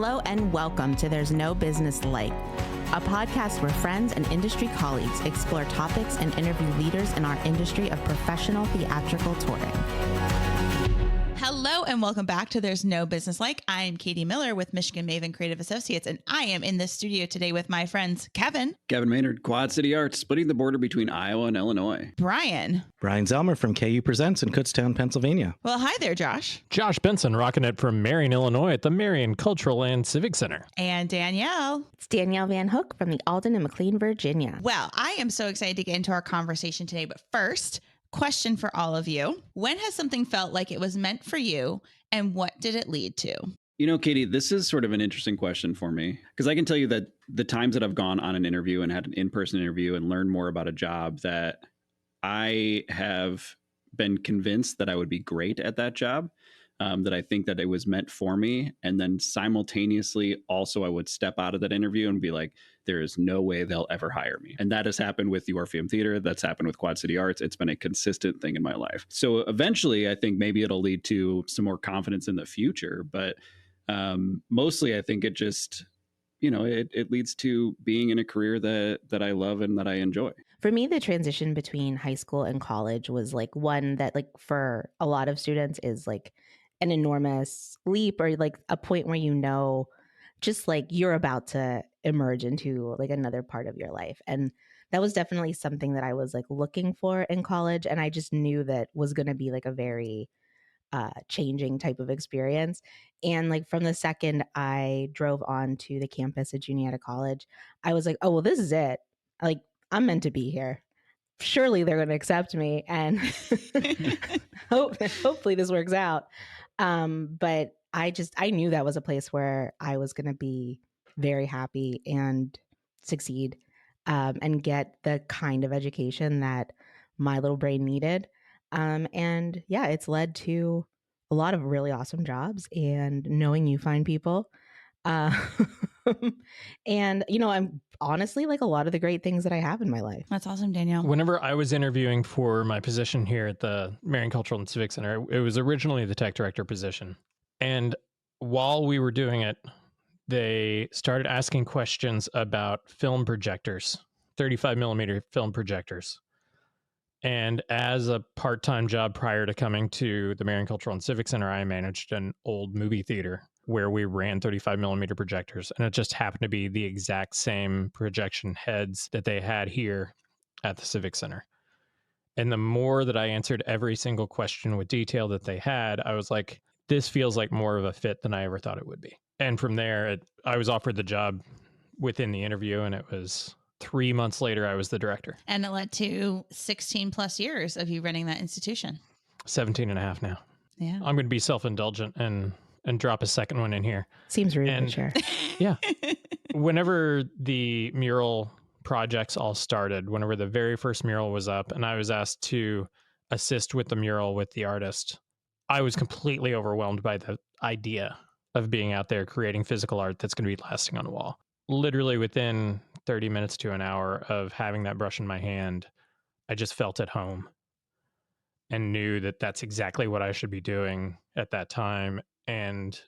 Hello and welcome to There's No Business Like, a podcast where friends and industry colleagues explore topics and interview leaders in our industry of professional theatrical touring. Hello and welcome back to There's No Business Like. I'm Katie Miller with Michigan Maven Creative Associates, and I am in the studio today with my friends Kevin Maynard, Quad City Arts, splitting the border between Iowa and Illinois. Brian Zelmer from KU Presents in Kutztown, Pennsylvania. Well, hi there, Josh Benson, rocking it from Marion, Illinois at the Marion Cultural and Civic Center. and Danielle. It's Danielle Van Hook from the Alden in McLean, Virginia. Well, I am so excited to get into our conversation today, but first, question for all of you. When has something felt like it was meant for you, and what did it lead to? You know, Katie, this is sort of an interesting question for me because I can tell you that the times that I've gone on an interview and had an in-person interview and learned more about a job, that I have been convinced that I would be great at that job, that I think that it was meant for me. And then simultaneously, also, I would step out of that interview and be like, there is no way they'll ever hire me. And that has happened with the Orpheum Theater. That's happened with Quad City Arts. It's been a consistent thing in my life. So eventually, I think maybe it'll lead to some more confidence in the future. But mostly, I think it just, it leads to being in a career that I love and that I enjoy. For me, the transition between high school and college was like one that, like, for a lot of students is like an enormous leap, or like a point where just like you're about to emerge into like another part of your life. And that was definitely something that I was like looking for in college. And I just knew that was going to be like a very changing type of experience. And like from the second I drove on to the campus at Juniata College, I was like, oh, well, this is it. Like, I'm meant to be here. Surely they're going to accept me, and hopefully this works out. But I knew that was a place where I was going to be very happy and succeed, and get the kind of education that my little brain needed. And yeah, it's led to a lot of really awesome jobs and knowing you find people. And, I'm honestly like a lot of the great things that I have in my life. That's awesome, Danielle. Whenever I was interviewing for my position here at the Marion Cultural and Civic Center, it was originally the tech director position. And while we were doing it, they started asking questions about film projectors, 35 millimeter film projectors. And as a part-time job prior to coming to the Marion Cultural and Civic Center, I managed an old movie theater where we ran 35 millimeter projectors. And it just happened to be the exact same projection heads that they had here at the Civic Center. And the more that I answered every single question with detail that they had, I was like, this feels like more of a fit than I ever thought it would be. And from there, I was offered the job within the interview, and it was 3 months later, I was the director. And it led to 16 plus years of you running that institution. 17 and a half now. Yeah. I'm going to be self-indulgent and drop a second one in here. Seems rude, but sure. Yeah. Whenever the mural projects all started, whenever the very first mural was up and I was asked to assist with the mural with the artist, I was completely overwhelmed by the idea of being out there creating physical art that's going to be lasting on a wall. Literally within 30 minutes to an hour of having that brush in my hand, I just felt at home and knew that that's exactly what I should be doing at that time and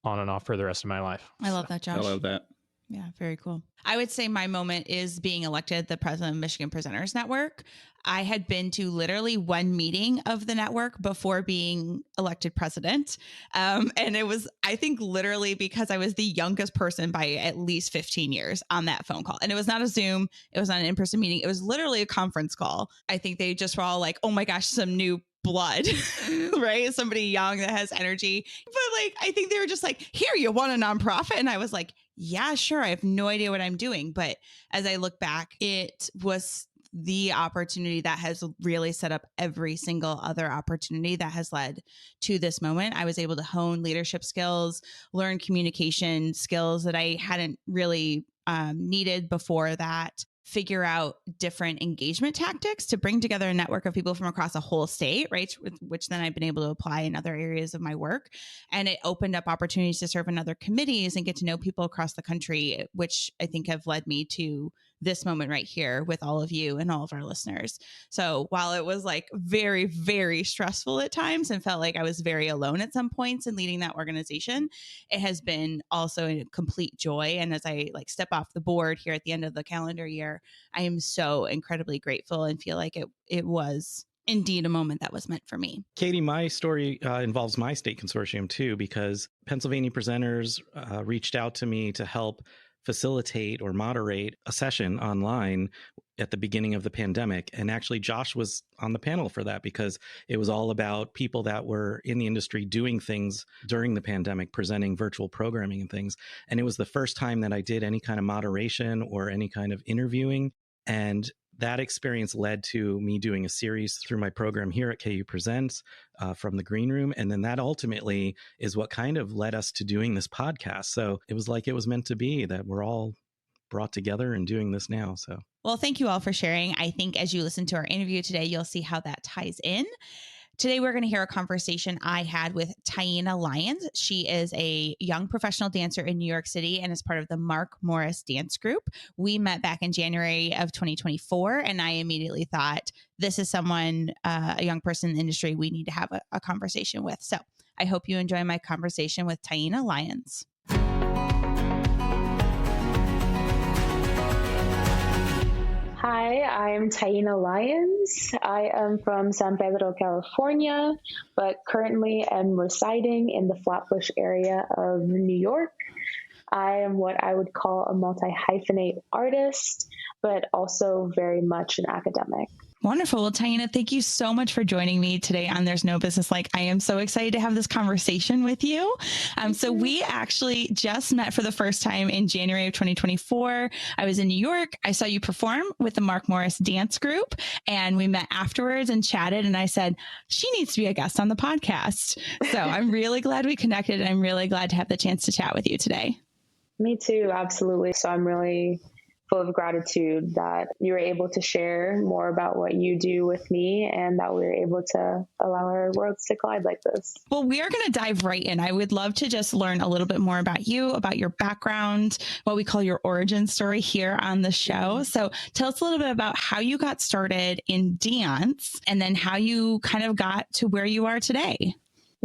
on and off for the rest of my life. I love that, Josh. I love that. Yeah, very cool. I would say my moment is being elected the president of Michigan Presenters Network. I had been to literally one meeting of the network before being elected president. And it was, I think, literally because I was the youngest person by at least 15 years on that phone call. And it was not a Zoom. It was not an in-person meeting. It was literally a conference call. I think they just were all like, oh my gosh, some new blood, right? Somebody young that has energy. But like, I think they were just like, here, you want a nonprofit? And I was like, yeah, sure. I have no idea what I'm doing. But as I look back, it was the opportunity that has really set up every single other opportunity that has led to this moment. I was able to hone leadership skills, learn communication skills that I hadn't really needed before that, figure out different engagement tactics to bring together a network of people from across a whole state, right? Which then I've been able to apply in other areas of my work. And it opened up opportunities to serve in other committees and get to know people across the country, which I think have led me to this moment right here with all of you and all of our listeners. So while it was like very, very stressful at times and felt like I was very alone at some points in leading that organization, it has been also a complete joy. And as I like step off the board here at the end of the calendar year, I am so incredibly grateful and feel like it was indeed a moment that was meant for me. Katie, my story involves my state consortium too, because Pennsylvania presenters reached out to me to help facilitate or moderate a session online at the beginning of the pandemic. And actually, Josh was on the panel for that because it was all about people that were in the industry doing things during the pandemic, presenting virtual programming and things. And it was the first time that I did any kind of moderation or any kind of interviewing. And that experience led to me doing a series through my program here at KU Presents from the Green Room. And then that ultimately is what kind of led us to doing this podcast. So it was like it was meant to be that we're all brought together and doing this now. So, well, thank you all for sharing. I think as you listen to our interview today, you'll see how that ties in. Today, we're going to hear a conversation I had with Taína Lyons. She is a young professional dancer in New York City and is part of the Mark Morris Dance Group. We met back in January of 2024, and I immediately thought, this is someone, a young person in the industry we need to have a conversation with. So I hope you enjoy my conversation with Taína Lyons. Hi, I'm Taína Lyons. I am from San Pedro, California, but currently am residing in the Flatbush area of New York. I am what I would call a multi-hyphenate artist, but also very much an academic. Wonderful. Well, Taína, thank you so much for joining me today on There's No Business Like. I am so excited to have this conversation with you. So we actually just met for the first time in January of 2024. I was in New York. I saw you perform with the Mark Morris Dance Group, and we met afterwards and chatted. And I said, she needs to be a guest on the podcast. So I'm really glad we connected. And I'm really glad to have the chance to chat with you today. Me too. Absolutely. So I'm really full of gratitude that you were able to share more about what you do with me and that we were able to allow our worlds to collide like this. Well, we are going to dive right in. I would love to just learn a little bit more about you, about your background, what we call your origin story here on the show. So tell us a little bit about how you got started in dance and then how you kind of got to where you are today.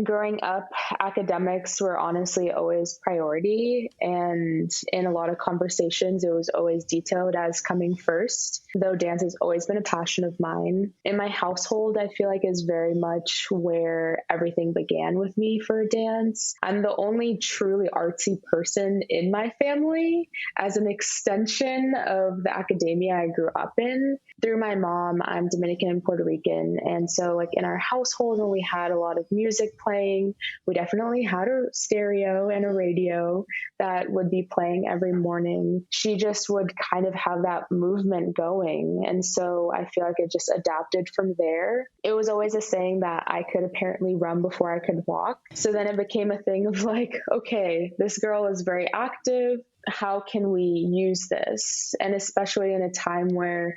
Growing up, academics were honestly always priority, and in a lot of conversations, it was always detailed as coming first, though dance has always been a passion of mine. In my household, I feel like is very much where everything began with me for dance. I'm the only truly artsy person in my family as an extension of the academia I grew up in. Through my mom, I'm Dominican and Puerto Rican, and so like in our household, when we had a lot of music playing, we definitely had a stereo and a radio that would be playing every morning. She just would kind of have that movement going. And so I feel like it just adapted from there. It was always a saying that I could apparently run before I could walk. So then it became a thing of like, okay, this girl is very active. How can we use this? And especially in a time where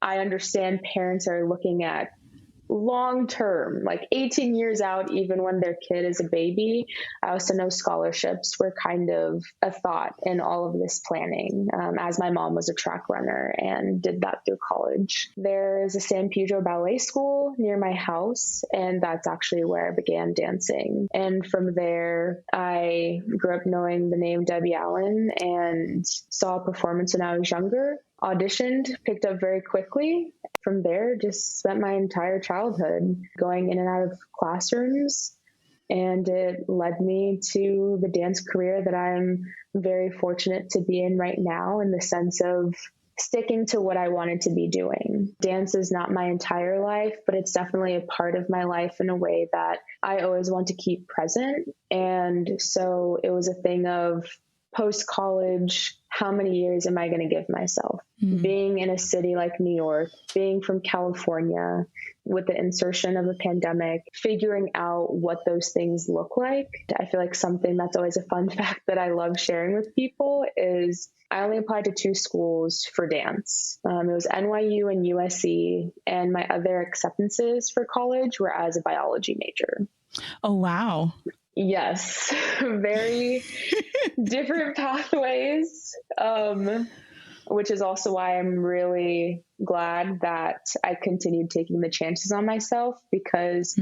I understand parents are looking at long term, like 18 years out, even when their kid is a baby. I also know scholarships were kind of a thought in all of this planning, as my mom was a track runner and did that through college. There's a San Pedro Ballet School near my house, and that's actually where I began dancing. And from there, I grew up knowing the name Debbie Allen and saw a performance when I was younger, auditioned, picked up very quickly. From there, just spent my entire childhood going in and out of classrooms, and it led me to the dance career that I'm very fortunate to be in right now, in the sense of sticking to what I wanted to be doing. Dance is not my entire life, but it's definitely a part of my life in a way that I always want to keep present. And so it was a thing of post-college, how many years am I going to give myself? Being in a city like New York, being from California, with the insertion of a pandemic, figuring out what those things look like. I feel like something that's always a fun fact that I love sharing with people is I only applied to 2 schools for dance. It was NYU and USC, and my other acceptances for college were as a biology major. Oh, wow. Yes, very different pathways. which is also why I'm really glad that I continued taking the chances on myself, because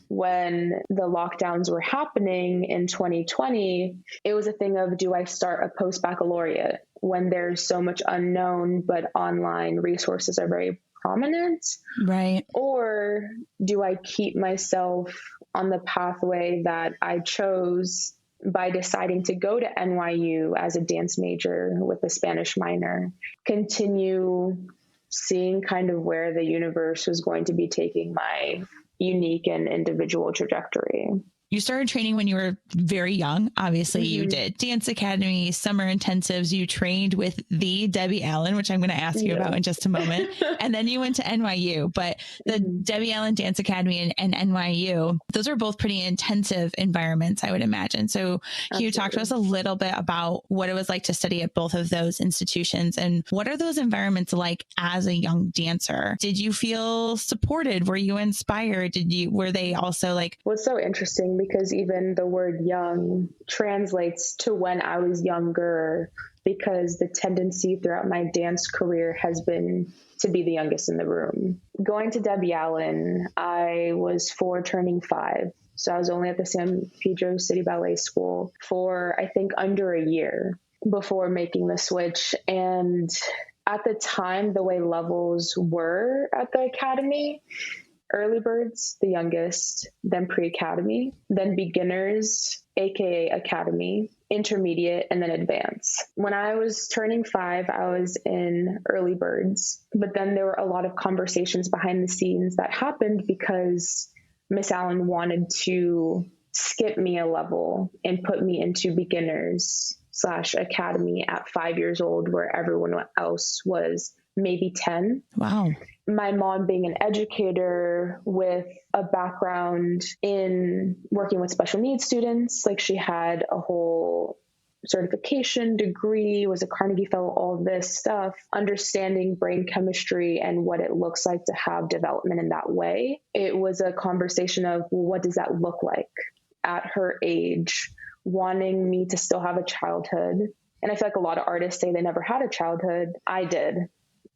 when the lockdowns were happening in 2020, it was a thing of, do I start a post-baccalaureate when there's so much unknown, but online resources are very prominent? Right. Or do I keep myself on the pathway that I chose by deciding to go to NYU as a dance major with a Spanish minor, continue seeing kind of where the universe was going to be taking my unique and individual trajectory? You started training when you were very young. Obviously, you did dance academy, summer intensives. You trained with the Debbie Allen, which I'm going to ask you about in just a moment. And then you went to NYU. But the Debbie Allen Dance Academy and NYU, those are both pretty intensive environments, I would imagine. So can you talk to us a little bit about what it was like to study at both of those institutions? And what are those environments like as a young dancer? Did you feel supported? Were you inspired? Were they also like... What's so interesting, because even the word young translates to when I was younger, because the tendency throughout my dance career has been to be the youngest in the room. Going to Debbie Allen, I was 4 turning 5. So I was only at the San Pedro City Ballet School for, I think, under a year before making the switch. And at the time, the way levels were at the academy, early birds, the youngest, then pre-academy, then beginners, aka academy, intermediate, and then advanced. When I was turning 5, I was in early birds, but then there were a lot of conversations behind the scenes that happened because Miss Allen wanted to skip me a level and put me into beginners / academy at 5 years old, where everyone else was maybe 10. Wow. My mom being an educator with a background in working with special needs students, like she had a whole certification degree, was a Carnegie Fellow, all this stuff, understanding brain chemistry and what it looks like to have development in that way. It was a conversation of, well, what does that look like at her age, wanting me to still have a childhood. And I feel like a lot of artists say they never had a childhood. I did.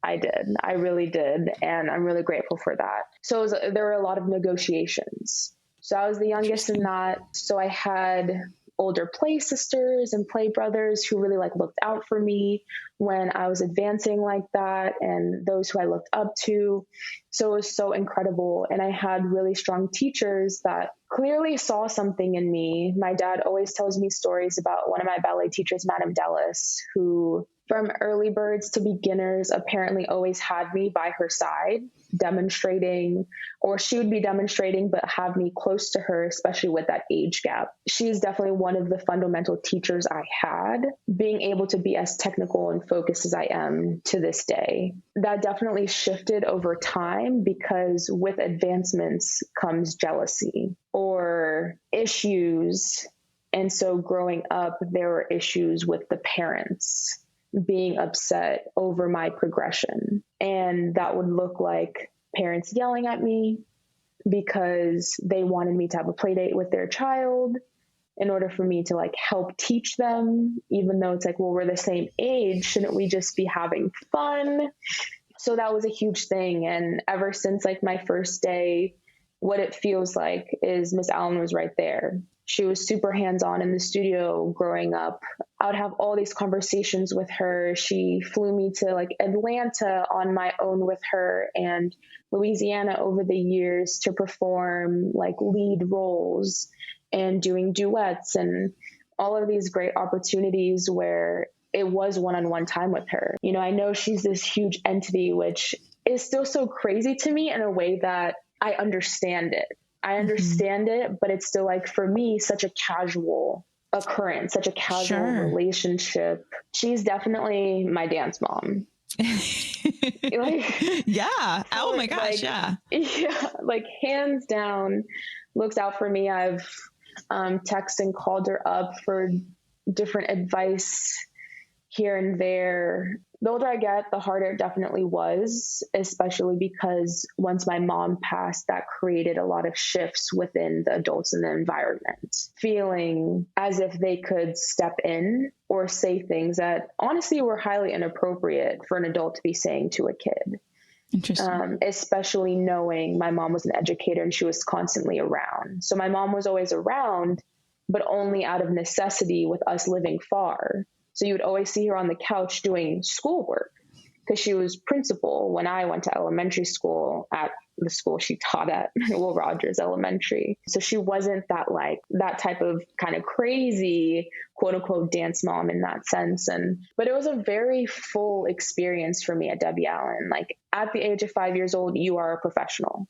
I really did. And I'm really grateful for that. So there were a lot of negotiations. So I was the youngest in that. So I had older play sisters and play brothers who really looked out for me when I was advancing like that, and those who I looked up to. So it was so incredible. And I had really strong teachers that clearly saw something in me. My dad always tells me stories about one of my ballet teachers, Madame Dallas, who from early birds to beginners apparently always had me by her side demonstrating, or she would be demonstrating, but have me close to her, especially with that age gap. She's definitely one of the fundamental teachers I had, being able to be as technical and focused as I am to this day. That definitely shifted over time, because with advancements comes jealousy or issues. And so growing up, there were issues with the parents being upset over my progression. And that would look like parents yelling at me because they wanted me to have a play date with their child in order for me to help teach them, even though it's well, we're the same age. Shouldn't we just be having fun? So that was a huge thing. And ever since my first day, what it feels like is Miss Allen was right there. She was super hands-on in the studio growing up. I would have all these conversations with her. She flew me to Atlanta on my own with her, and Louisiana over the years to perform lead roles and doing duets and all of these great opportunities where it was one-on-one time with her. I know she's this huge entity, which is still so crazy to me in a way that I understand it. I understand it, but it's still for me, such a casual occurrence, such a casual relationship. She's definitely my dance mom. Yeah. Oh my gosh. Yeah. Hands down, looks out for me. I've texted and called her up for different advice. here and there. The older I get, the harder it definitely was, especially because once my mom passed, that created a lot of shifts within the adults in the environment, feeling as if they could step in or say things that honestly were highly inappropriate for an adult to be saying to a kid. Interesting. Especially knowing my mom was an educator and she was constantly around. So my mom was always around, but only out of necessity with us living far. So you would always see her on the couch doing schoolwork because she was principal when I went to elementary school at the school she taught at, Will Rogers Elementary. So she wasn't that type of kind of crazy, quote unquote, dance mom in that sense. But it was a very full experience for me at Debbie Allen. Like at the age of 5 years old, you are a professional.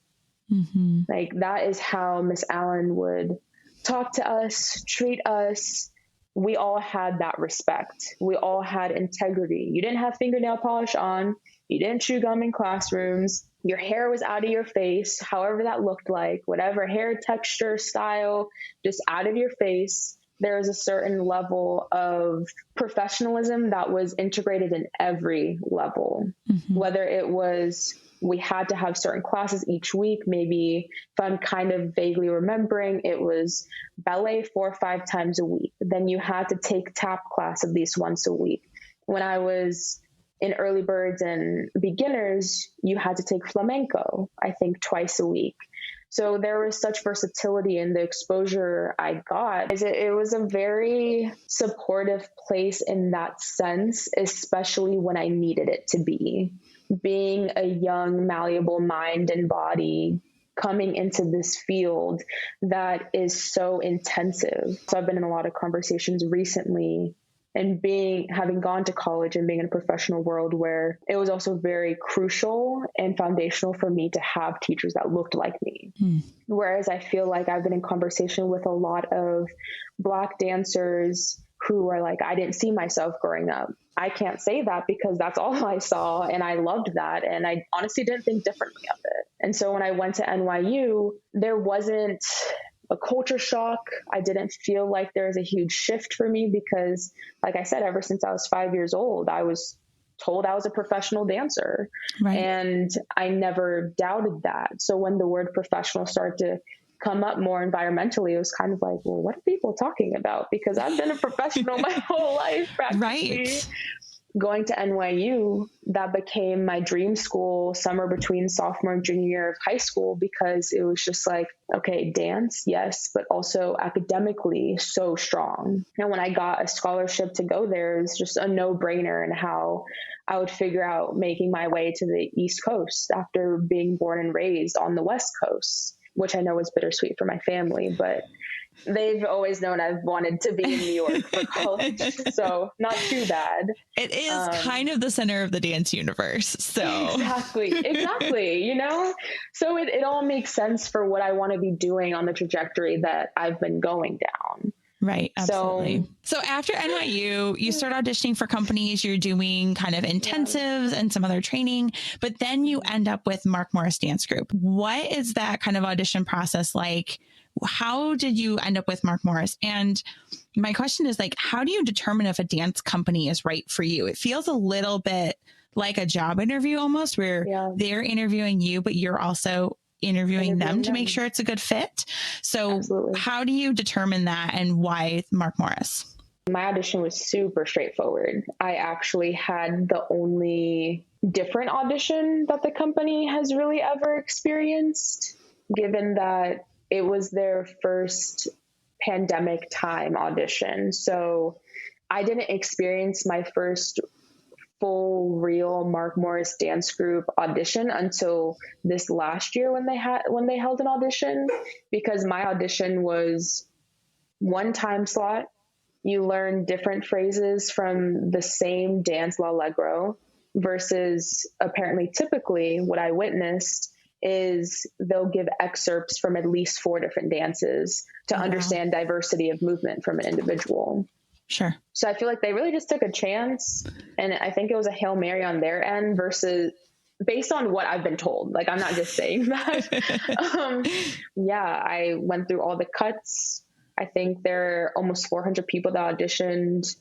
Mm-hmm. Like that is how Miss Allen would talk to us, treat us. We all had that respect. We all had integrity. You didn't have fingernail polish on. You didn't chew gum in classrooms. Your hair was out of your face, however that looked like, whatever hair texture, style, just out of your face. There was a certain level of professionalism that was integrated in every level, whether it was we had to have certain classes each week. Maybe if I'm kind of vaguely remembering, it was ballet 4 or 5 times a week. Then you had to take tap class at least once a week. When I was in early birds and beginners, you had to take flamenco, I think twice a week. So there was such versatility in the exposure I got. It was a very supportive place in that sense, especially when I needed it to be. Being a young, malleable mind and body coming into this field that is so intensive. So I've been in a lot of conversations recently and having gone to college and being in a professional world where it was also very crucial and foundational for me to have teachers that looked like me. Whereas I feel like I've been in conversation with a lot of Black dancers who are like, I didn't see myself growing up. I can't say that because that's all I saw and I loved that. And I honestly didn't think differently of it. And so when I went to NYU, there wasn't a culture shock. I didn't feel like there was a huge shift for me because, like I said, ever since I was 5 years old, I was told I was a professional dancer. Right. And I never doubted that. So when the word professional started to come up more environmentally, it was kind of like, well, what are people talking about? Because I've been a professional my whole life, practically. Right. Going to NYU, that became my dream school summer between sophomore and junior year of high school, because it was just like, okay, dance, yes, but also academically so strong. And when I got a scholarship to go there, it was just a no-brainer in how I would figure out making my way to the East Coast after being born and raised on the West Coast, which I know is bittersweet for my family, but they've always known I've wanted to be in New York for college, so not too bad. It is kind of the center of the dance universe, so. Exactly, you know? So it all makes sense for what I want to be doing on the trajectory that I've been going down. Right. Absolutely. So after NYU, you start auditioning for companies, you're doing kind of intensives and some other training, but then you end up with Mark Morris Dance Group. What is that kind of audition process like? How did you end up with Mark Morris? And my question is like, how do you determine if a dance company is right for you? It feels a little bit like a job interview almost, where they're interviewing you, but you're also interviewing them to make sure it's a good fit. So how do you determine that, and why Mark Morris? My audition was super straightforward. I actually had the only different audition that the company has really ever experienced, given that it was their first pandemic time audition. So I didn't experience my first full real Mark Morris Dance Group audition until this last year when they held an audition, because my audition was one time slot. You learn different phrases from the same dance l'allegro versus apparently typically what I witnessed is they'll give excerpts from at least 4 different dances to understand diversity of movement from an individual. Sure. So I feel like they really just took a chance, and I think it was a Hail Mary on their end versus based on what I've been told. Like, I'm not just saying that. I went through all the cuts. I think there are almost 400 people that auditioned.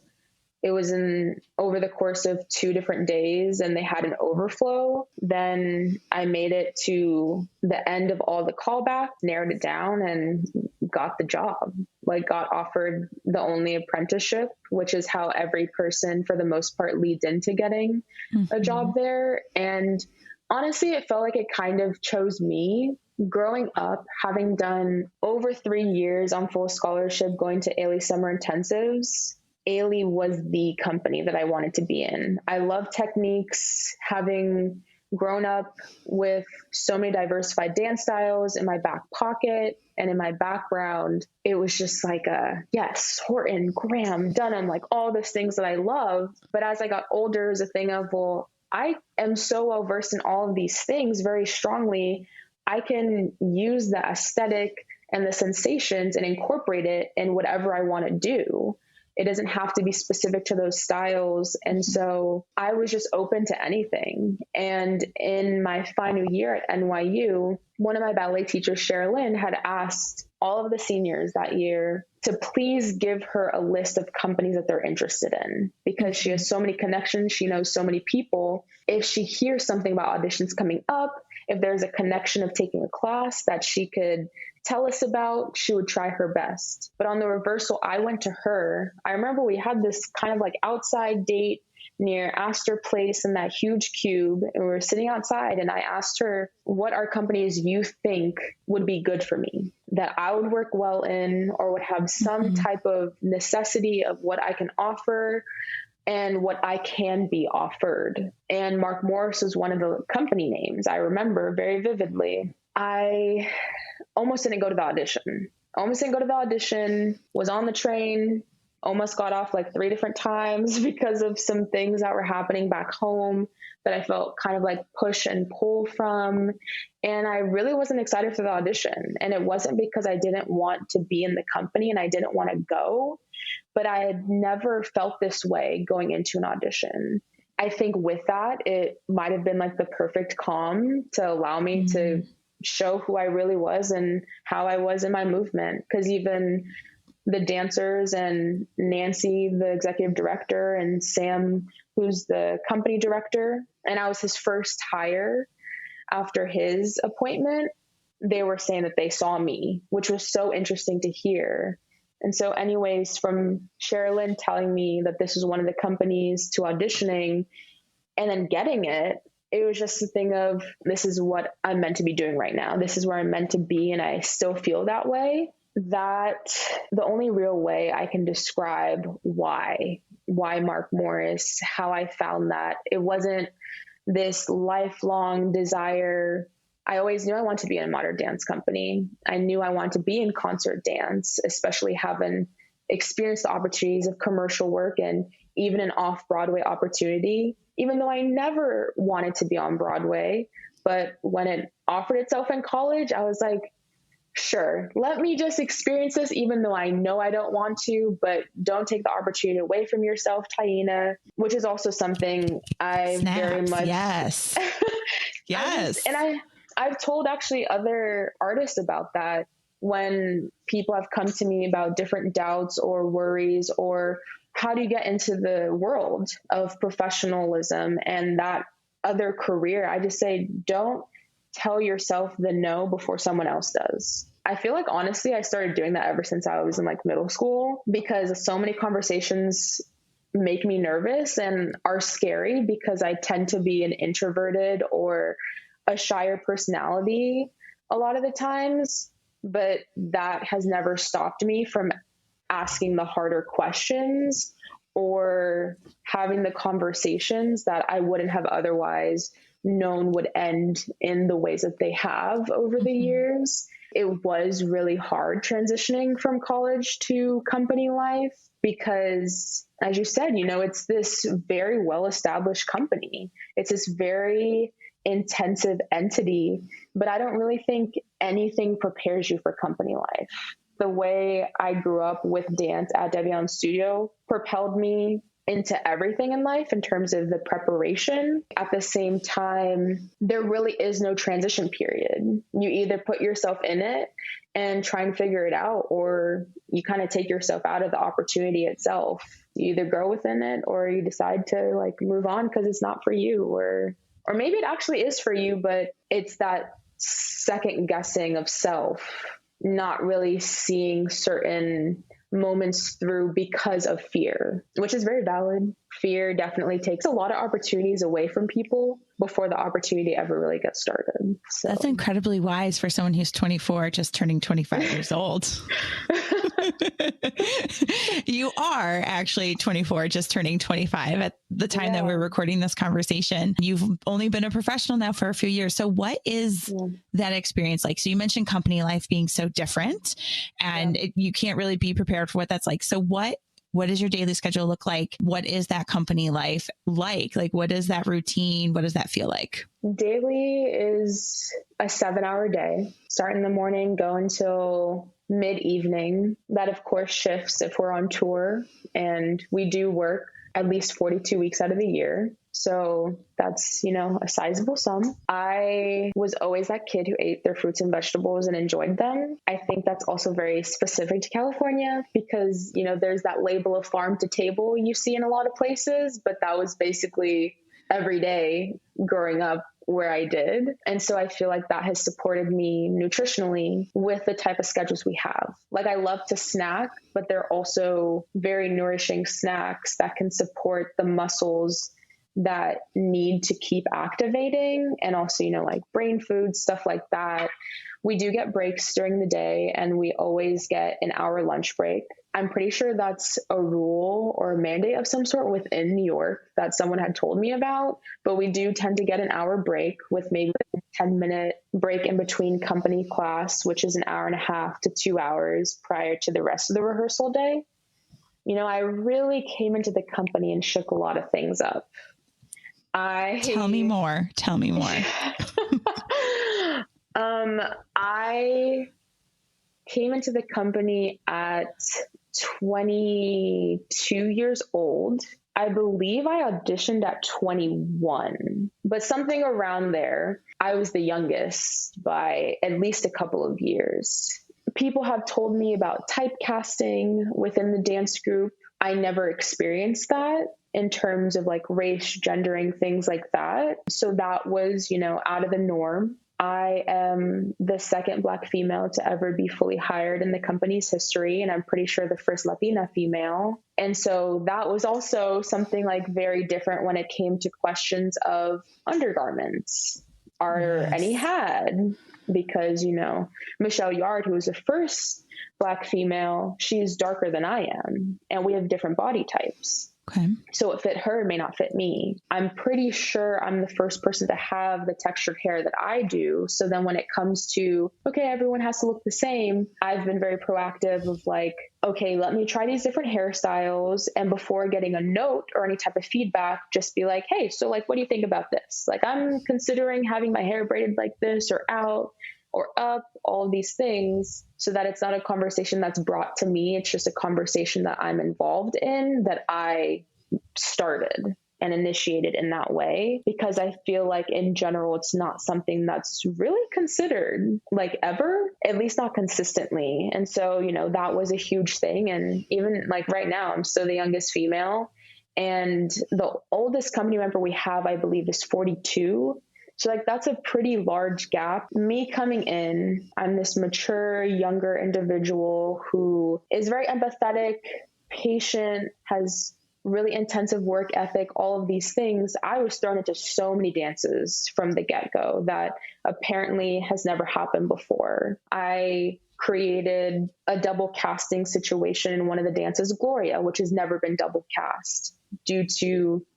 it was in over the course of 2 different days and they had an overflow. Then I made it to the end of all the callback, narrowed it down and got the job, like got offered the only apprenticeship, which is how every person for the most part leads into getting a job there. And honestly, it felt like it kind of chose me. Growing up, having done over 3 years on full scholarship, going to Ailey summer intensives, Ailey was the company that I wanted to be in. I love techniques, having grown up with so many diversified dance styles in my back pocket and in my background. It was just like yes, Horton, Graham, Dunham, like all those things that I love. But as I got older, it was a thing of, well, I am so well versed in all of these things very strongly. I can use the aesthetic and the sensations and incorporate it in whatever I want to do. It doesn't have to be specific to those styles. And so I was just open to anything. And in my final year at NYU, one of my ballet teachers, Sherilyn, had asked all of the seniors that year to please give her a list of companies that they're interested in, because she has so many connections. She knows so many people. If she hears something about auditions coming up, if there's a connection of taking a class that she could tell us about, she would try her best. But on the reversal, I went to her. I remember we had this kind of like outside date near Astor Place in that huge cube, and we were sitting outside, and I asked her, what are companies you think would be good for me, that I would work well in, or would have some type of necessity of what I can offer and what I can be offered. And Mark Morris was one of the company names I remember very vividly. I almost didn't go to the audition, was on the train, almost got off like 3 different times because of some things that were happening back home that I felt kind of like push and pull from. And I really wasn't excited for the audition. And it wasn't because I didn't want to be in the company and I didn't want to go, but I had never felt this way going into an audition. I think with that, it might have been like the perfect calm to allow me to show who I really was and how I was in my movement. Because even the dancers and Nancy, the executive director, and Sam, who's the company director, and I was his first hire after his appointment, they were saying that they saw me, which was so interesting to hear. And so anyways, from Sherilyn telling me that this was one of the companies to auditioning and then getting it, it was just a thing of, this is what I'm meant to be doing right now. This is where I'm meant to be. And I still feel that way. That the only real way I can describe why Mark Morris, how I found that, it wasn't this lifelong desire. I always knew I wanted to be in a modern dance company. I knew I wanted to be in concert dance, especially having experienced the opportunities of commercial work and even an off-Broadway opportunity, even though I never wanted to be on Broadway. But when it offered itself in college, I was like, sure, let me just experience this, even though I know I don't want to, but don't take the opportunity away from yourself, Taína, which is also something I very much. Yes. Yes. I've told actually other artists about that when people have come to me about different doubts or worries, or how do you get into the world of professionalism and that other career. I just say, don't tell yourself the no before someone else does. I feel like, honestly, I started doing that ever since I was in like middle school, because so many conversations make me nervous and are scary because I tend to be an introverted or a shyer personality a lot of the times, but that has never stopped me from asking the harder questions or having the conversations that I wouldn't have otherwise known would end in the ways that they have over the years. It was really hard transitioning from college to company life because, as you said, it's this very well-established company. It's this very intensive entity, but I don't really think anything prepares you for company life. The way I grew up with dance at Devion Studio propelled me into everything in life in terms of the preparation. At the same time, there really is no transition period. You either put yourself in it and try and figure it out, or you kind of take yourself out of the opportunity itself. You either grow within it or you decide to like move on because it's not for you, or maybe it actually is for you, but it's that second guessing of self, not really seeing certain moments through because of fear, which is very valid. Fear definitely takes a lot of opportunities away from people before the opportunity ever really gets started. So that's incredibly wise for someone who's 24, just turning 25 years old. You are actually 24, just turning 25 at the time that we're recording this conversation. You've only been a professional now for a few years. So what is that experience like? So you mentioned company life being so different, and you can't really be prepared for what that's like. So what does your daily schedule look like? What is that company life like? Like, what is that routine? What does that feel like? Daily is a 7-hour day. Start in the morning, go until mid-evening. That, of course, shifts if we're on tour, and we do work at least 42 weeks out of the year. So that's, a sizable sum. I was always that kid who ate their fruits and vegetables and enjoyed them. I think that's also very specific to California because, there's that label of farm to table you see in a lot of places, but that was basically every day growing up where I did. And so I feel like that has supported me nutritionally with the type of schedules we have. Like, I love to snack, but they're also very nourishing snacks that can support the muscles that need to keep activating, and also, like brain food, stuff like that. We do get breaks during the day, and we always get an hour lunch break. I'm pretty sure that's a rule or a mandate of some sort within New York that someone had told me about, but we do tend to get an hour break with maybe a 10-minute break in between company class, which is an hour and a half to 2 hours prior to the rest of the rehearsal day. I really came into the company and shook a lot of things up. Tell me more. I came into the company at 22 years old. I believe I auditioned at 21, but something around there. I was the youngest by at least a couple of years. People have told me about typecasting within the dance group. I never experienced that in terms of like race, gendering, things like that. So that was, out of the norm. I am the second Black female to ever be fully hired in the company's history, and I'm pretty sure the first Latina female. And so that was also something like very different when it came to questions of undergarments. Are any had? Because, Michelle Yard, who was the first Black female, she's darker than I am, and we have different body types. Okay.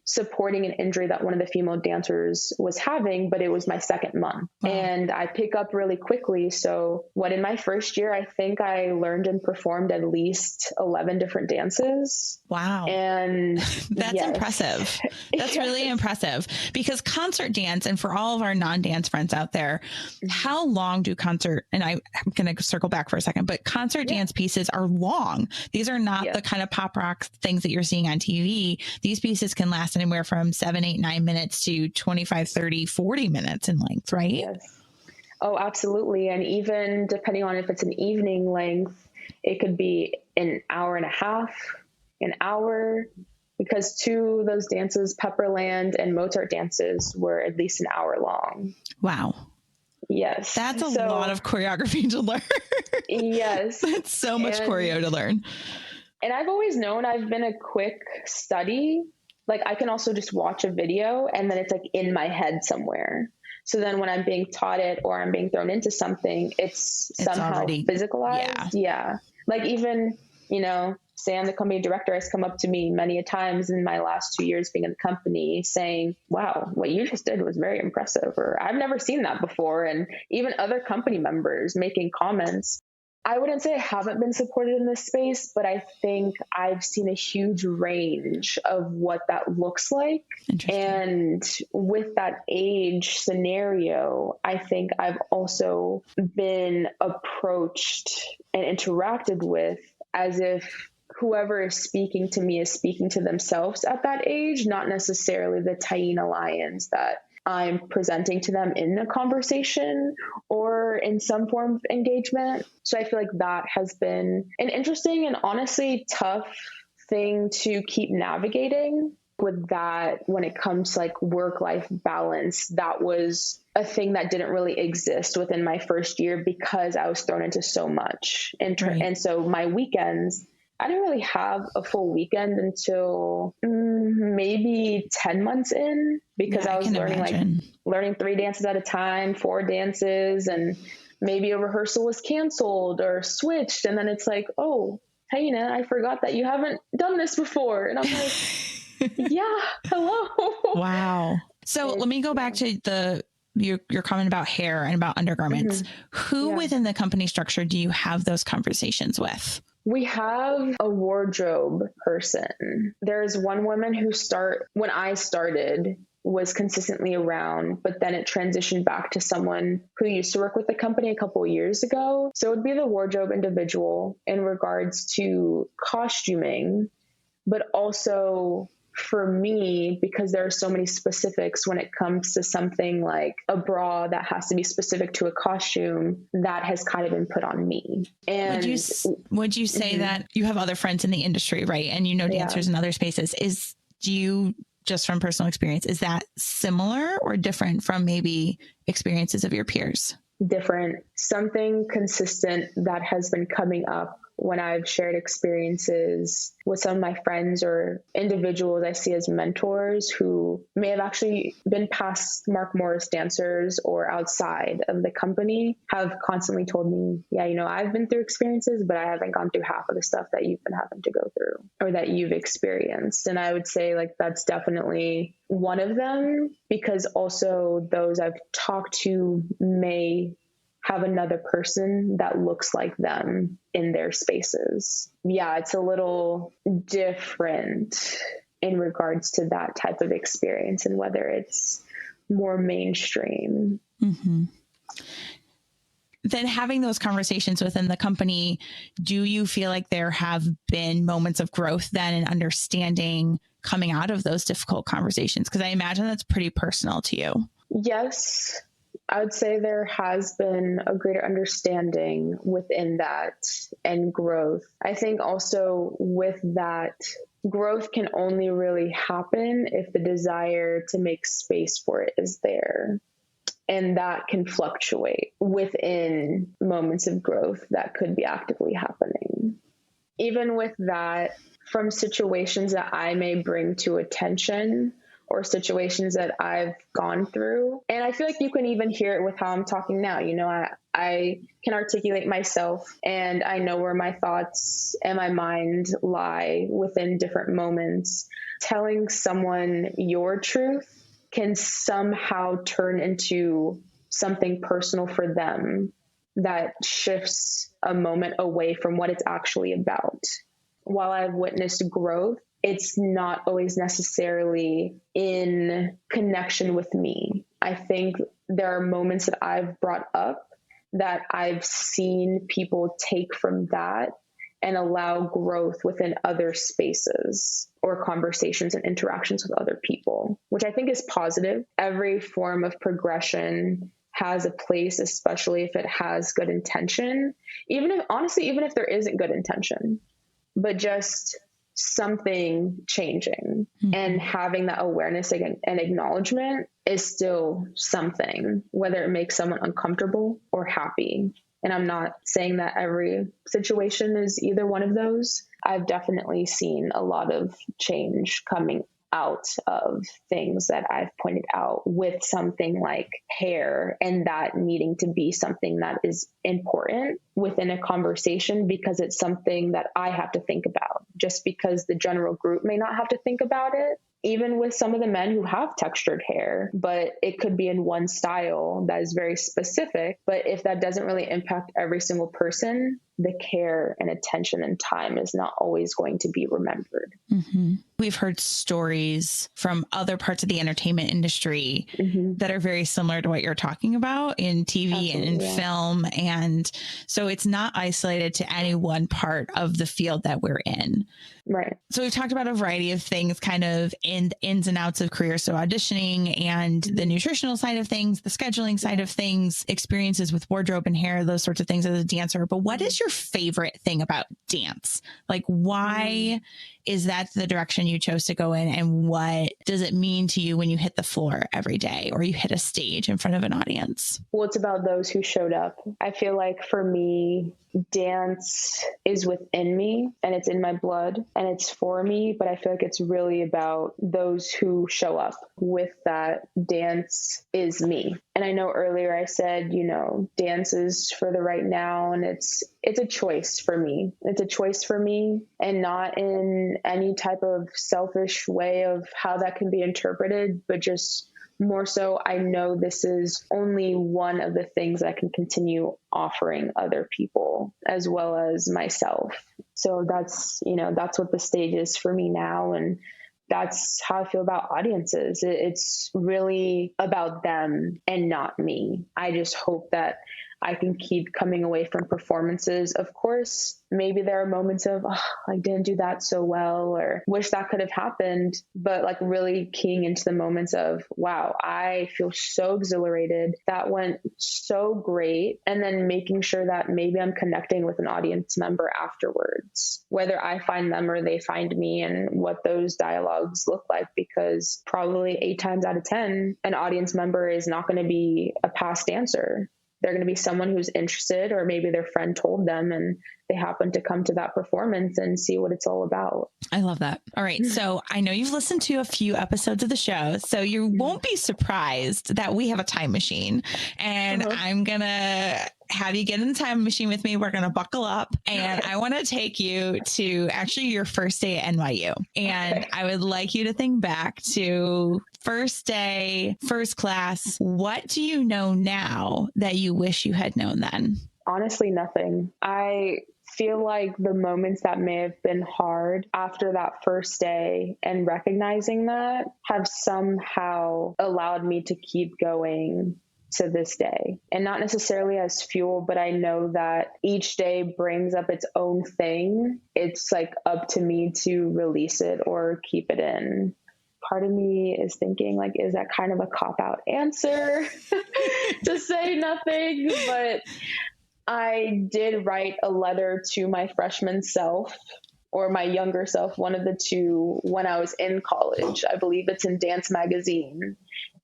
supporting an injury that one of the female dancers was having, but it was my second month. Wow. And I pick up really quickly. So in my first year, I think I learned and performed at least 11 different dances. Wow. And that's impressive. That's really impressive, because concert dance, and for all of our non-dance friends out there, how long do concert, and I'm going to circle back for a second, but concert dance pieces are long. These are not the kind of pop rock things that you're seeing on TV. These pieces can last anywhere from 7, 8, 9 minutes to 25, 30, 40 minutes in length, right? Yes. Oh, absolutely. And even depending on if it's an evening length, it could be an hour and a half, an hour, because two of those dances, Pepperland and Mozart dances, were at least an hour long. Wow. Yes. That's a lot of choreography to learn. Yes. That's so much choreo to learn. And I've always known I've been a quick study. Like, I can also just watch a video and then it's like in my head somewhere. So then when I'm being taught it or I'm being thrown into something, it's somehow already physicalized. Yeah. Like, even, say I'm the company director, has come up to me many a times in my last 2 years being in the company saying, wow, what you just did was very impressive, or I've never seen that before. And even other company members making comments. I wouldn't say I haven't been supported in this space, but I think I've seen a huge range of what that looks like. And with that age scenario, I think I've also been approached and interacted with as if whoever is speaking to me is speaking to themselves at that age, not necessarily the Taína Lyons that I'm presenting to them in a conversation or in some form of engagement. So I feel like that has been an interesting and honestly tough thing to keep navigating. With that, when it comes to like work-life balance, that was a thing that didn't really exist within my first year because I was thrown into so much. And so my weekends, I didn't really have a full weekend until maybe 10 months in, because I was learning 3 dances at a time, 4 dances, and maybe a rehearsal was canceled or switched. And then it's like, oh, Taína, I forgot that you haven't done this before. And I'm like, yeah, hello. Wow. So let me go back to your comment about hair and about undergarments. Who within the company structure do you have those conversations with? We have a wardrobe person. There's one woman who when I started, was consistently around, but then it transitioned back to someone who used to work with the company a couple of years ago. So it would be the wardrobe individual in regards to costuming, but also for me, because there are so many specifics when it comes to something like a bra that has to be specific to a costume, that has kind of been put on me. And would you say that you have other friends in the industry, right? And dancers in other spaces. Do you, just from personal experience, is that similar or different from maybe experiences of your peers? Different. Something consistent that has been coming up when I've shared experiences with some of my friends or individuals I see as mentors who may have actually been past Mark Morris dancers or outside of the company, have constantly told me, yeah, I've been through experiences, but I haven't gone through half of the stuff that you've been having to go through or that you've experienced. And I would say like that's definitely one of them, because also those I've talked to may have another person that looks like them in their spaces. Yeah, it's a little different in regards to that type of experience and whether it's more mainstream. Mm-hmm. Then having those conversations within the company, do you feel like there have been moments of growth then in understanding coming out of those difficult conversations? Because I imagine that's pretty personal to you. Yes. I would say there has been a greater understanding within that and growth. I think also with that, growth can only really happen if the desire to make space for it is there. And that can fluctuate within moments of growth that could be actively happening. Even with that, from situations that I may bring to attention, or situations that I've gone through. And I feel like you can even hear it with how I'm talking now. I can articulate myself and I know where my thoughts and my mind lie within different moments. Telling someone your truth can somehow turn into something personal for them that shifts a moment away from what it's actually about. While I've witnessed growth, it's not always necessarily in connection with me. I think there are moments that I've brought up that I've seen people take from that and allow growth within other spaces or conversations and interactions with other people, which I think is positive. Every form of progression has a place, especially if it has good intention, even if there isn't good intention, but just something changing and having that awareness and acknowledgement is still something, whether it makes someone uncomfortable or happy. And I'm not saying that every situation is either one of those. I've definitely seen a lot of change coming out of things that I've pointed out with something like hair, and that needing to be something that is important within a conversation because it's something that I have to think about, just because the general group may not have to think about it. Even with some of the men who have textured hair, but it could be in one style that is very specific. But if that doesn't really impact every single person, the care and attention and time is not always going to be remembered. Mm-hmm. We've heard stories from other parts of the entertainment industry that are very similar to what you're talking about in TV and in film. And so it's not isolated to any one part of the field that we're in. Right. So we've talked about a variety of things, kind of in the ins and outs of career. So auditioning and the nutritional side of things, the scheduling side of things, experiences with wardrobe and hair, those sorts of things as a dancer. But what is your favorite thing about dance? Like, why is that the direction you chose to go in? And what does it mean to you when you hit the floor every day or you hit a stage in front of an audience? Well, it's about those who showed up. I feel like for me, dance is within me and it's in my blood and it's for me, but I feel like it's really about those who show up with that. Dance is me. And I know earlier I said, dance is for the right now, and it's a choice for me. It's a choice for me, and not in any type of selfish way of how that can be interpreted, but just more so, I know this is only one of the things I can continue offering other people as well as myself. So that's what the stage is for me now. And that's how I feel about audiences. It's really about them and not me. I just hope that I can keep coming away from performances. Of course, maybe there are moments of, I didn't do that so well, or wish that could have happened, but like really keying into the moments of, wow, I feel so exhilarated. That went so great. And then making sure that maybe I'm connecting with an audience member afterwards, whether I find them or they find me, and what those dialogues look like, because probably 8 times out of 10, an audience member is not going to be a past dancer. They're going to be someone who's interested, or maybe their friend told them and they happen to come to that performance and see what it's all about. I love that. All right. So I know you've listened to a few episodes of the show, so you won't be surprised that we have a time machine, and I'm going to have you get in the time machine with me. We're going to buckle up, and I want to take you to actually your first day at NYU. And I would like you to think back to first day, first class. What do you know now that you wish you had known then? Honestly, nothing. I feel like the moments that may have been hard after that first day and recognizing that have somehow allowed me to keep going to this day, and not necessarily as fuel, but I know that each day brings up its own thing. It's like up to me to release it or keep it in. Part of me is thinking, like, is that kind of a cop-out answer to say nothing? But I did write a letter to my freshman self, or my younger self, one of the two, when I was in college. I believe it's in Dance Magazine.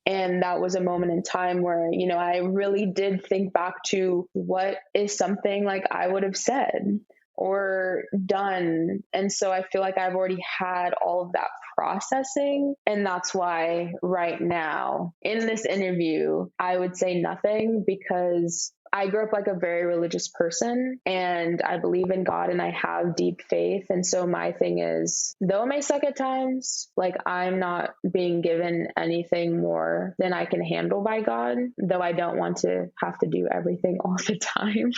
And that was a moment in time where, I really did think back to what is something like I would have said or done. And so I feel like I've already had all of that processing. And that's why right now in this interview, I would say nothing, because I grew up like a very religious person, and I believe in God and I have deep faith. And so my thing is, though it may suck at times, like I'm not being given anything more than I can handle by God, though I don't want to have to do everything all the time.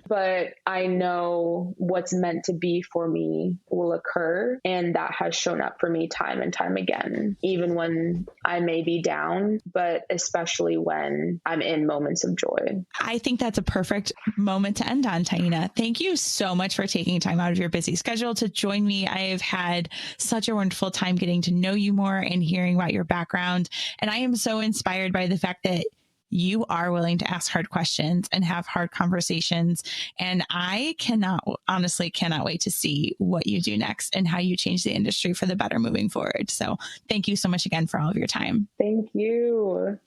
But I know what's meant to be for me will occur. And that has shown up for me time and time again, even when I may be down, but especially when I'm in moments of joy. I think that's a perfect moment to end on, Taína. Thank you so much for taking time out of your busy schedule to join me. I have had such a wonderful time getting to know you more and hearing about your background. And I am so inspired by the fact that you are willing to ask hard questions and have hard conversations. And I honestly cannot wait to see what you do next and how you change the industry for the better moving forward. So thank you so much again for all of your time. Thank you.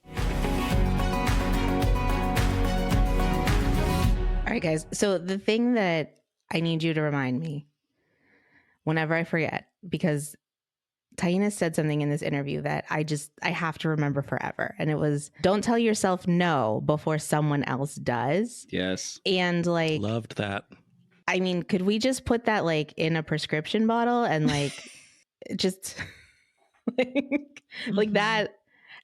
All right, guys. So the thing that I need you to remind me whenever I forget, because Taína said something in this interview that I have to remember forever. And it was, don't tell yourself no before someone else does. Yes. And like, Loved that. I mean, could we just put that like in a prescription bottle and like just like that?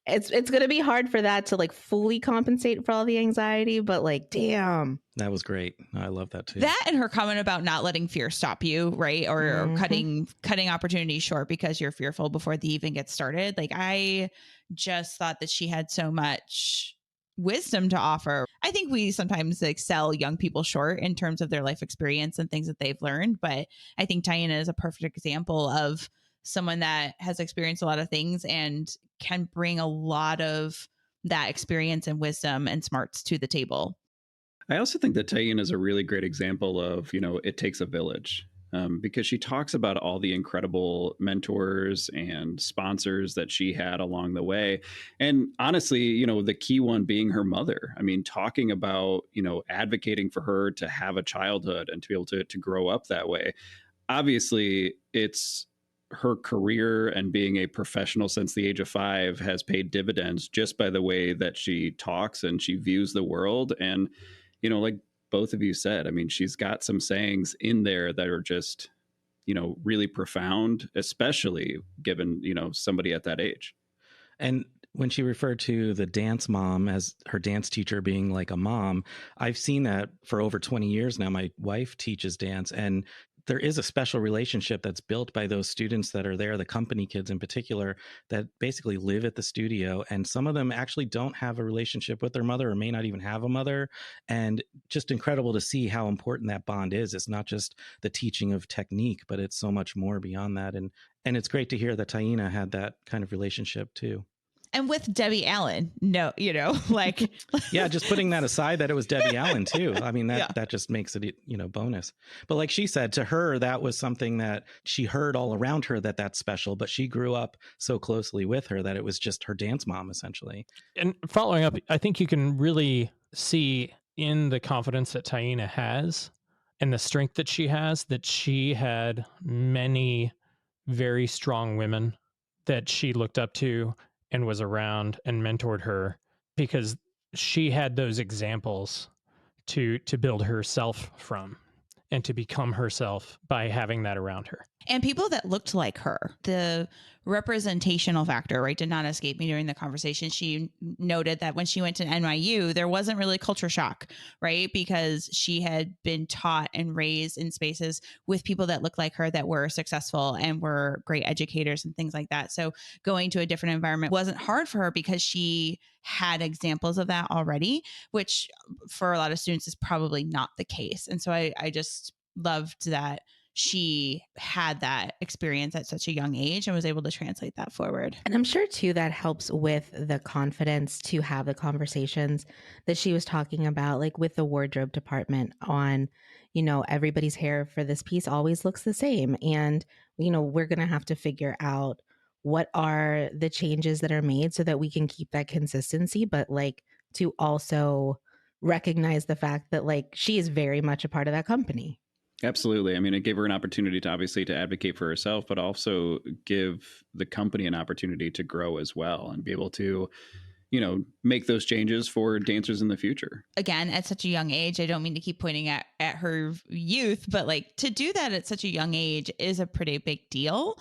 It's going to be hard for that to like fully compensate for all the anxiety, but like, damn. That was great. I love that too. That and her comment about not letting fear stop you, right? Or cutting opportunities short because you're fearful before they even get started. Like, I just thought that she had so much wisdom to offer. I think we sometimes like sell young people short in terms of their life experience and things that they've learned. But I think Taína is a perfect example of someone that has experienced a lot of things and can bring a lot of that experience and wisdom and smarts to the table. I also think that Taína is a really great example of, it takes a village, because she talks about all the incredible mentors and sponsors that she had along the way. And honestly, the key one being her mother. I mean, talking about, advocating for her to have a childhood and to be able to grow up that way. Obviously, it's her career and being a professional since the age of 5 has paid dividends just by the way that she talks and she views the world. And, like both of you said, I mean, she's got some sayings in there that are just, really profound, especially given, somebody at that age. And when she referred to the dance mom as her dance teacher being like a mom, I've seen that for over 20 years now. My wife teaches dance, and there is a special relationship that's built by those students that are there, the company kids in particular, that basically live at the studio. And some of them actually don't have a relationship with their mother or may not even have a mother. And just incredible to see how important that bond is. It's not just the teaching of technique, but it's so much more beyond that. And it's great to hear that Taína had that kind of relationship too. And with Debbie Allen, no, like. Yeah, just putting that aside, that it was Debbie Allen too. I mean, that just makes it, bonus. But like she said, to her, that was something that she heard all around her that's special, but she grew up so closely with her that it was just her dance mom, essentially. And following up, I think you can really see in the confidence that Taína has and the strength that she had many very strong women that she looked up to and was around and mentored her, because she had those examples to build herself from and to become herself by having that around her. And people that looked like her. The representational factor, right, did not escape me during the conversation. She noted that when she went to NYU, there wasn't really culture shock, right? Because she had been taught and raised in spaces with people that looked like her that were successful and were great educators and things like that. So going to a different environment wasn't hard for her because she had examples of that already, which for a lot of students is probably not the case. And so I just loved that she had that experience at such a young age and was able to translate that forward. And I'm sure too that helps with the confidence to have the conversations that she was talking about, like with the wardrobe department on, everybody's hair for this piece always looks the same. And, we're going to have to figure out what are the changes that are made so that we can keep that consistency, but like to also recognize the fact that like she is very much a part of that company. Absolutely. I mean, it gave her an opportunity to obviously to advocate for herself, but also give the company an opportunity to grow as well and be able to, make those changes for dancers in the future. Again, at such a young age, I don't mean to keep pointing at her youth, but like to do that at such a young age is a pretty big deal,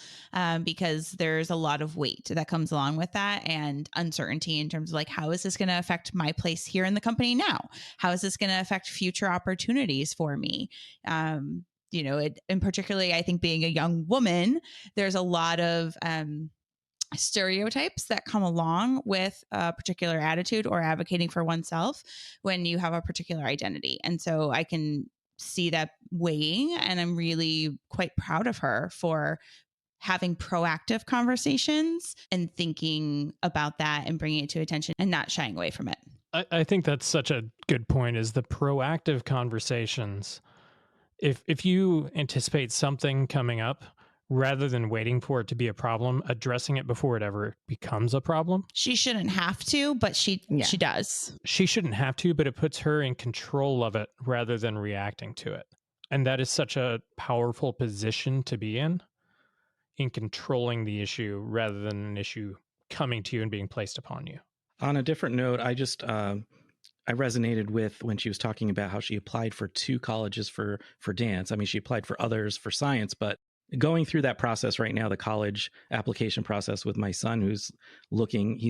because there's a lot of weight that comes along with that and uncertainty in terms of like, how is this going to affect my place here in the company now? How is this going to affect future opportunities for me? And particularly, I think being a young woman, there's a lot of stereotypes that come along with a particular attitude or advocating for oneself when you have a particular identity. And so I can see that weighing, and I'm really quite proud of her for having proactive conversations and thinking about that and bringing it to attention and not shying away from it. I think that's such a good point, is the proactive conversations. If you anticipate something coming up, rather than waiting for it to be a problem, addressing it before it ever becomes a problem. She shouldn't have to, but she does. She shouldn't have to, but it puts her in control of it rather than reacting to it. And that is such a powerful position to be in controlling the issue rather than an issue coming to you and being placed upon you. On a different note, I resonated with when she was talking about how she applied for 2 colleges for dance. I mean, she applied for others for science, but going through that process right now, the college application process with my son, he's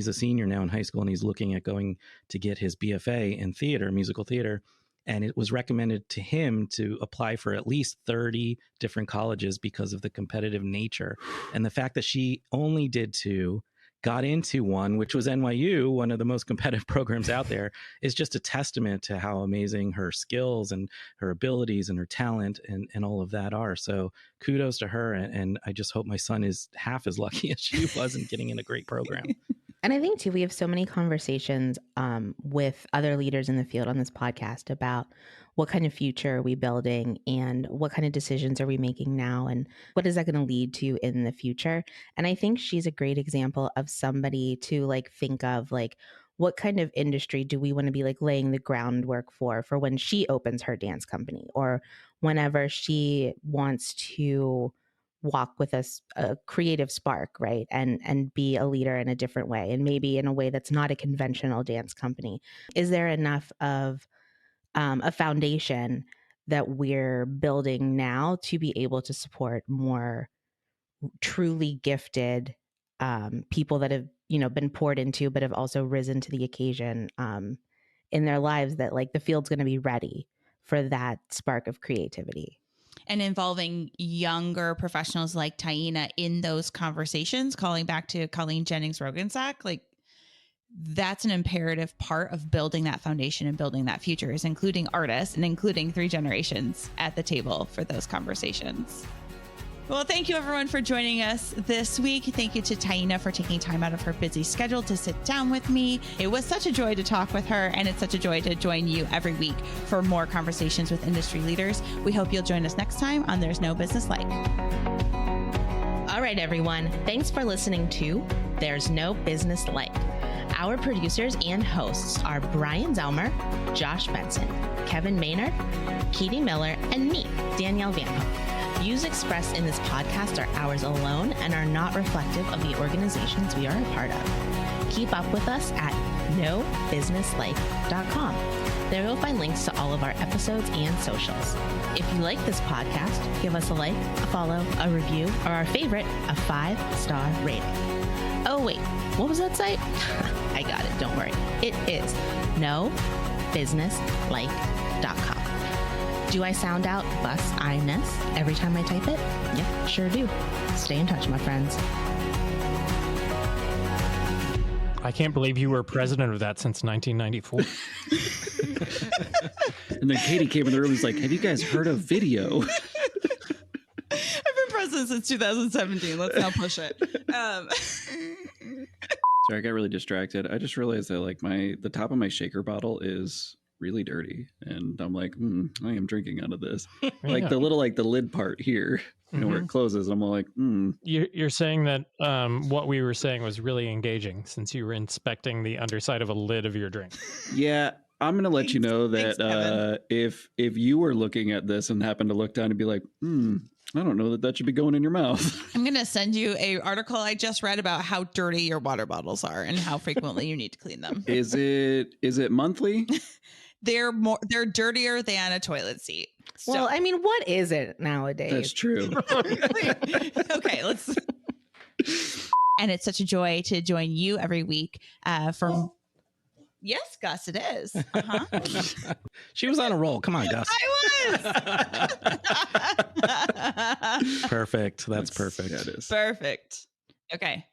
a senior now in high school, and he's looking at going to get his BFA in theater, musical theater. And it was recommended to him to apply for at least 30 different colleges because of the competitive nature. And the fact that she only did 2, got into one, which was NYU, one of the most competitive programs out there, is just a testament to how amazing her skills and her abilities and her talent and all of that are. So kudos to her. And I just hope my son is half as lucky as she was in getting in a great program. And I think, too, we have so many conversations with other leaders in the field on this podcast about what kind of future are we building and what kind of decisions are we making now and what is that going to lead to in the future. And I think she's a great example of somebody to like think of like, what kind of industry do we want to be like laying the groundwork for when she opens her dance company or whenever she wants to walk with a creative spark, right? And be a leader in a different way, and maybe in a way that's not a conventional dance company. Is there enough of a foundation that we're building now to be able to support more truly gifted people that have, been poured into, but have also risen to the occasion in their lives, that like the field's going to be ready for that spark of creativity? And involving younger professionals like Taína in those conversations, calling back to Colleen Jennings-Rogensack, like that's an imperative part of building that foundation and building that future, is including artists and including 3 generations at the table for those conversations. Well, thank you everyone for joining us this week. Thank you to Taína for taking time out of her busy schedule to sit down with me. It was such a joy to talk with her, and it's such a joy to join you every week for more conversations with industry leaders. We hope you'll join us next time on There's No Business Like. All right, everyone. Thanks for listening to There's No Business Like. Our producers and hosts are Brian Zelmer, Josh Benson, Kevin Maynard, Katie Miller, and me, Danielle Van Hook. Views expressed in this podcast are ours alone and are not reflective of the organizations we are a part of. Keep up with us at nobusinesslike.com. There you'll find links to all of our episodes and socials. If you like this podcast, give us a like, a follow, a review, or our favorite, a 5-star rating. Oh, wait, what was that site? I got it, don't worry. It is nobusinesslike.com. Do I sound out bus-I-ness every time I type it? Yep, sure do. Stay in touch, my friends. I can't believe you were president of that since 1994. And then Katie came in the room and was like, have you guys heard of video? I've been president since 2017. Let's not push it. Sorry, I got really distracted. I just realized that like the top of my shaker bottle is really dirty, and I'm like, I am drinking out of this. Like the little the lid part here, where it closes. I'm like, You're saying that what we were saying was really engaging since you were inspecting the underside of a lid of your drink. Yeah, I'm gonna let you know that if you were looking at this and happened to look down and be like, I don't know that should be going in your mouth. I'm going to send you a article I just read about how dirty your water bottles are and how frequently you need to clean them. Is it monthly? They're dirtier than a toilet seat. So. Well, I mean, what is it nowadays? That's true. Okay, let's. And it's such a joy to join you every week from. Yes, Gus, it is. Uh-huh. She was on a roll. Come on, Gus. I was. Perfect. That's perfect. Yeah, it is. Perfect. Okay.